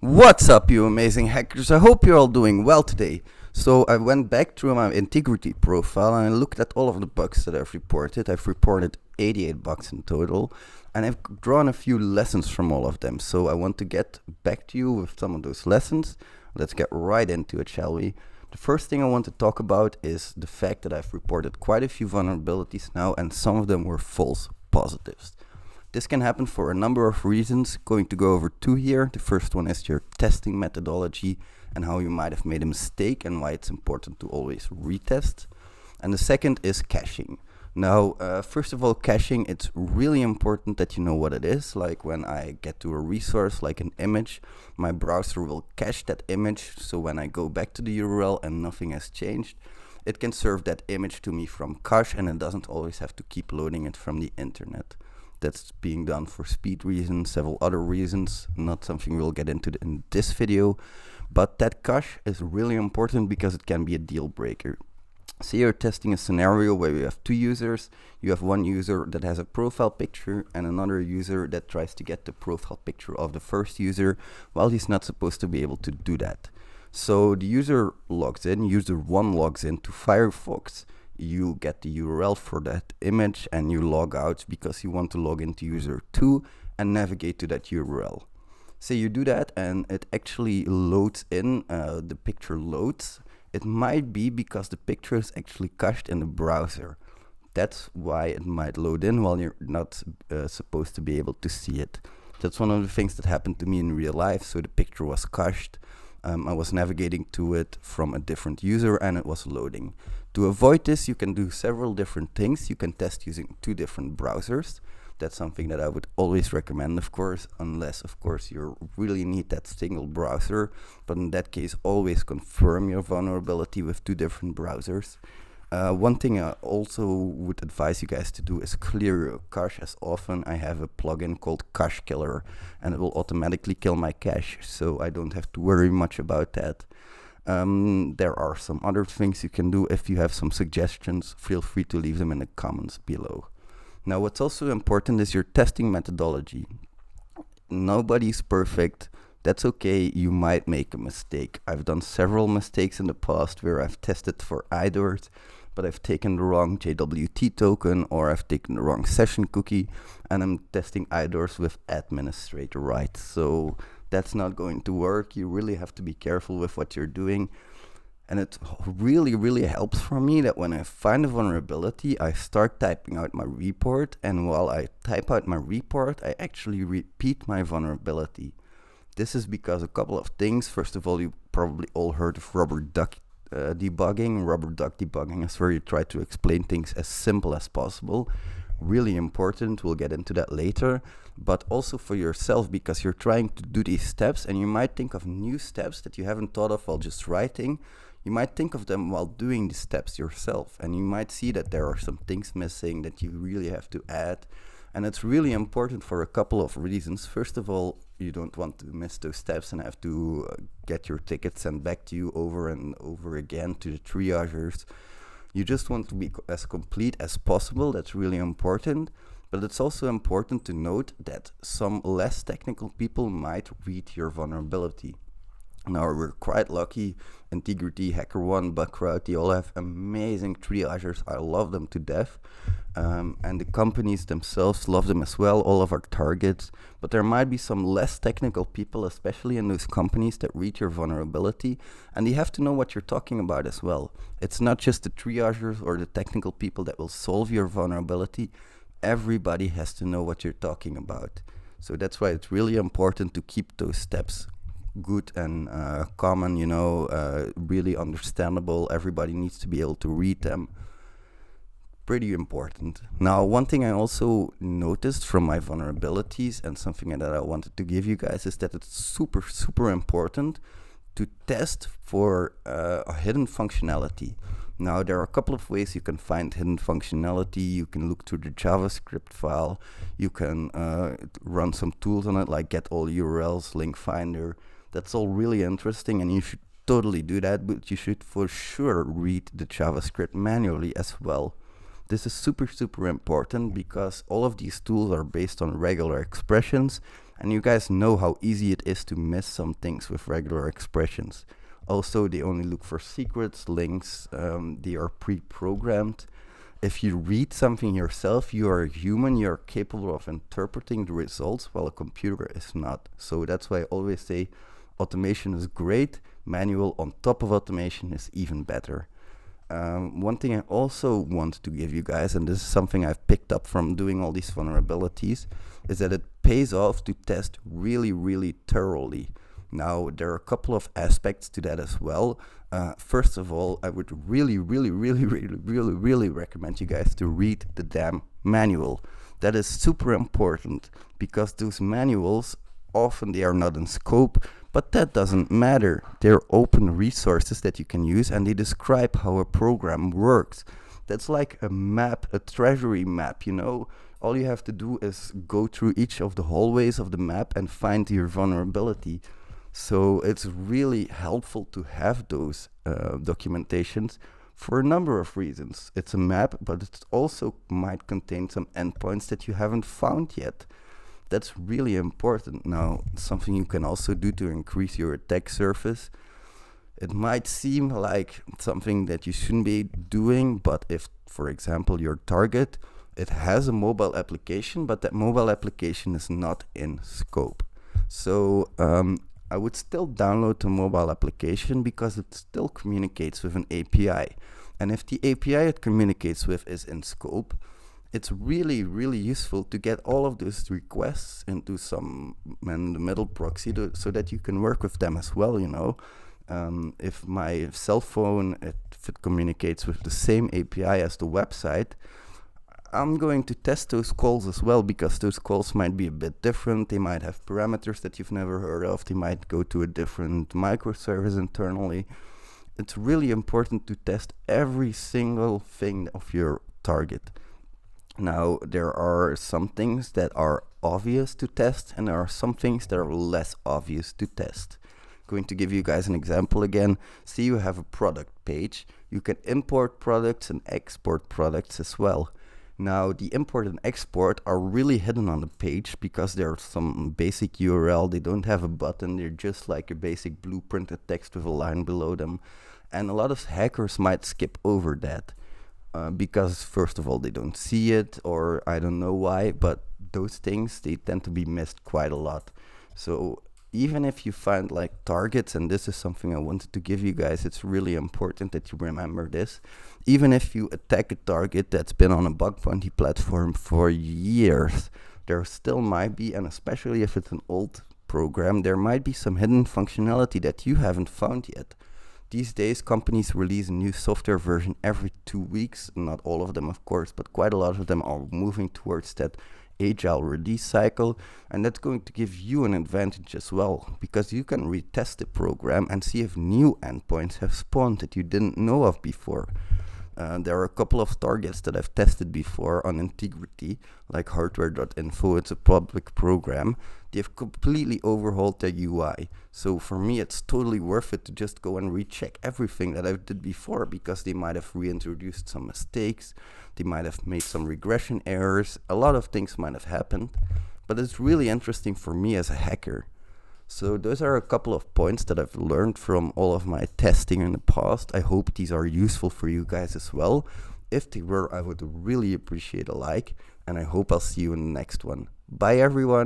What's up, you amazing hackers? I hope you're all doing well today. So I went back through my integrity profile and I looked at all of the bugs that I've reported. I've reported 88 bugs in total, and I've drawn a few lessons from all of them. So I want to get back to you with some of those lessons. Let's get right into it, shall we? The first thing I want to talk about is the fact that I've reported quite a few vulnerabilities now, and some of them were false positives. This can happen for a number of reasons. Going to go over two here. The first one is your testing methodology and how you might have made a mistake and why it's important to always retest. And the second is caching. Now, first of all, caching, it's really important that you know what it is. Like when I get to a resource like an image, my browser will cache that image. So when I go back to the URL and nothing has changed, it can serve that image to me from cache, and it doesn't always have to keep loading it from the internet. That's being done for speed reasons, several other reasons, not something we'll get into in this video. But that cache is really important because it can be a deal breaker. Say you're testing a scenario where you have two users. You have one user that has a profile picture and another user that tries to get the profile picture of the first user, while he's not supposed to be able to do that. So the user logs in, user 1 logs into Firefox. You get the URL for that image and you log out because you want to log into user 2 and navigate to that URL. Say you do that and it actually loads in, the picture loads. It might be because the picture is actually cached in the browser. That's why it might load in while you're not supposed to be able to see it. That's one of the things that happened to me in real life. So the picture was cached. I was navigating to it from a different user and it was loading. To avoid this, you can do several different things. You can test using two different browsers. That's something that I would always recommend, of course, unless, of course, you really need that single browser. But in that case, always confirm your vulnerability with two different browsers. One thing I also would advise you guys to do is clear your cache as often. I have a plugin called Cache Killer, and it will automatically kill my cache, so I don't have to worry much about that. There are some other things you can do. If you have some suggestions, feel free to leave them in the comments below. Now, what's also important is your testing methodology. Nobody's perfect. That's okay, you might make a mistake. I've done several mistakes in the past where I've tested for IDORs, but I've taken the wrong JWT token or I've taken the wrong session cookie, and I'm testing IDORs with administrator rights. So that's not going to work. You really have to be careful with what you're doing. And it really helps for me that when I find a vulnerability, I start typing out my report, and while I type out my report, I actually repeat my vulnerability. This is because a couple of things. First of all, you probably all heard of rubber duck debugging. Rubber duck debugging is where you try to explain things as simple as possible. Really important, we'll get into that later. But also for yourself, because you're trying to do these steps and you might think of new steps that you haven't thought of while just writing. You might think of them while doing the steps yourself, and you might see that there are some things missing that you really have to add. And it's really important for a couple of reasons. First of all, you don't want to miss those steps and have to get your ticket sent back to you over and over again to the triagers. You just want to be as complete as possible. That's really important. But it's also important to note that some less technical people might read your vulnerability. Now, we're quite lucky. Integrity, HackerOne, Bugcrowd, they all have amazing triagers. I love them to death. And the companies themselves love them as well, all of our targets. But there might be some less technical people, especially in those companies, that read your vulnerability. And they have to know what you're talking about as well. It's not just the triagers or the technical people that will solve your vulnerability. Everybody has to know what you're talking about. So that's why it's really important to keep those steps good and common, really understandable. Everybody needs to be able to read them. Pretty important. Now, one thing I also noticed from my vulnerabilities and something that I wanted to give you guys is that it's super important to test for a hidden functionality. Now, there are a couple of ways you can find hidden functionality. You can look through the JavaScript file. You can run some tools on it like get all URLs, link finder. That's all really interesting, and you should totally do that, but you should for sure read the JavaScript manually as well. This is super important because all of these tools are based on regular expressions, And you guys know how easy it is to miss some things with regular expressions. Also, they only look for secrets, links, they are pre-programmed. If you read something yourself, you are a human, you're capable of interpreting the results, while a computer is not. So that's why I always say automation is great, manual on top of automation is even better. One thing I also want to give you guys, and this is something I've picked up from doing all these vulnerabilities, is that it pays off to test really, really thoroughly. Now, there are a couple of aspects to that as well. First of all, I would really recommend you guys to read the damn manual. That is super important, because those manuals, often they are not in scope, but that doesn't matter. They're open resources that you can use, and they describe how a program works. That's like a map, a treasury map, you know? All you have to do is go through each of the hallways of the map and find your vulnerability. So it's really helpful to have those documentations for a number of reasons. It's a map, but it also might contain some endpoints that you haven't found yet. That's really important. Now, something you can also do to increase your attack surface. It might seem like something that you shouldn't be doing, but if, for example, your target, it has a mobile application, but that mobile application is not in scope. So I would still download the mobile application because it still communicates with an API. And if the API it communicates with is in scope, it's really useful to get all of those requests into some man-in-the-middle proxy so that you can work with them as well, you know. If my cell phone, if it communicates with the same API as the website, I'm going to test those calls as well, because those calls might be a bit different. They might have parameters that you've never heard of. They might go to a different microservice internally. It's really important to test every single thing of your target. Now, there are some things that are obvious to test, and there are some things that are less obvious to test. Going to give you guys an example again. See, you have a product page. You can import products and export products as well. Now, the import and export are really hidden on the page because there's some basic URL. They don't have a button. They're just like a basic blueprinted text with a line below them. And a lot of hackers might skip over that because, first of all, they don't see it, or I don't know why, but those things, they tend to be missed quite a lot. So even if you find like targets, and this is something I wanted to give you guys, it's really important that you remember this. Even if you attack a target that's been on a bug bounty platform for years, there still might be, and especially if it's an old program, there might be some hidden functionality that you haven't found yet. These days, companies release a new software version every 2 weeks. Not all of them, of course, but quite a lot of them are moving towards that agile release cycle, and that's going to give you an advantage as well, because you can retest the program and see if new endpoints have spawned that you didn't know of before. There are a couple of targets that I've tested before on integrity, like hardware.info. It's a public program. They've completely overhauled their UI. So for me, it's totally worth it to just go and recheck everything that I did before, because they might have reintroduced some mistakes. They might have made some regression errors. A lot of things might have happened, but it's really interesting for me as a hacker. So those are a couple of points that I've learned from all of my testing in the past. I hope these are useful for you guys as well. If they were, I would really appreciate a like, and I hope I'll see you in the next one. Bye everyone.